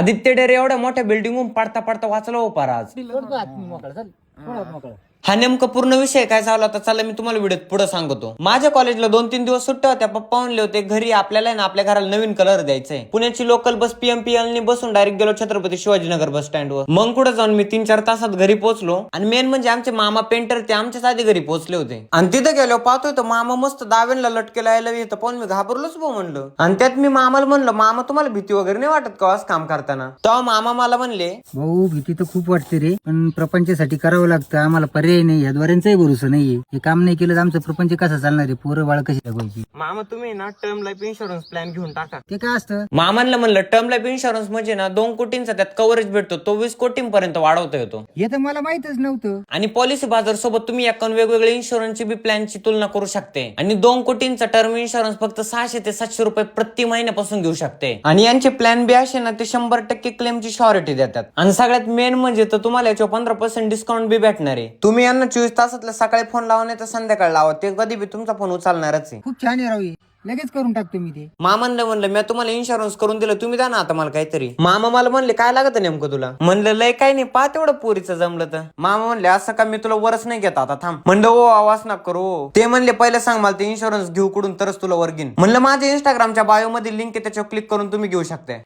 आदित्य डेरे एवढ्या मोठ्या बिल्डिंगहून पडता पडता वाचला हो पार आज. हा नेमका पूर्ण विषय काय झाला होता चला मी तुम्हाला व्हिडिओत पुढे सांगतो. माझ्या कॉलेजला 2-3 दिवस सुट्ट्या होत्या. पप्पा म्हणले होते घरी आपल्याला ना आपल्या घराला नवीन कलर द्यायचंय. पुण्याची लोकल बस पीएमपीएल ने बसून डायरेक्ट गेलो छत्रपती शिवाजीनगर बस स्टँडवर. मग कुठे जाऊन मी 3-4 तासात घरी पोहोचलो. आणि मेन म्हणजे आमचे मामा पेंटर ते आमच्याच आधी घरी पोहोचले होते. आणि तिथे गेलो पाहतोय तर मामा मस्त दाव्यांना लटकेला यायला येतं पण मी घाबरलोच भाऊ म्हणलं. आणि त्यात मी मामाला म्हणलं मामा तुम्हाला भीती वगैरे नाही वाटत का काम करताना. तेव्हा मामा मला म्हणले भाऊ भीती तर खूप वाटते रे, पण प्रपंचासाठी करावं लागतं. आम्हाला पर्याय नाही, या द्वारांचाही भरोसा नाहीये. हे काम नाही केलं तर आमचं प्रपंच कसं चालणार आहे? पोरं बाळ कशी जगवायची? मामा तुम्ही ना टर्म लाईफ इन्शुरन्स प्लॅन घेऊन टाका. ते काय असतं? मामांना म्हणलं टर्म लाईफ इन्शुरन्स म्हणजे ना 2 कोटींचा त्यात कव्हरेज भेटतो. तो 20 कोटींपर्यंत वाढवता येतो. हे तर मला माहितच नव्हतं. आणि पॉलिसी बाजार सोबत तुम्ही एकाउंट वेगवेगळे इन्शुरन्सची बी प्लॅनची तुलना करू शकते. आणि 2 कोटींचा टर्म इन्शुरन्स फक्त 600 ते 700 रुपये प्रति महिन्यापासून घेऊ शकते. आणि यांचे प्लॅन बी असे ना ते 100% क्लेमची शॉरिटी देतात. आणि सगळ्यात मेन म्हणजे तर तुम्हाला याच्यावर 15% डिस्काउंट बी भेटणार आहे. तुम्ही यांना 24 तासातल्या सकाळी फोन लावा नाही तर संध्याकाळी लावा, ते कधी बी तुमचा फोन उचलणारच आहे. खूप छान आहे राव, लगेच करून टाकतो मी ते. मामांना म्हणलं मी तुम्हाला इन्शुरन्स करून दिलं, तुम्ही द्या ना आता मला काहीतरी. मामा मला म्हणले काय लागत नेमकं तुला. म्हणलं लय काय नाही, पहा तेवढं पोरीचं जमलं तर. मामा म्हणले असं का मी तुला वरच नाही घेत आता थांब. म्हणलं ओ आवाज ना करू. ते म्हणले पहिले सांग मला ते इन्शुरन्स घेऊ कुठून तरच तुला वर घेईन. म्हणलं माझ्या इंस्टाग्रामच्या बायो मध्ये लिंक आहे त्याच्यावर क्लिक करून तुम्ही घेऊ शकता.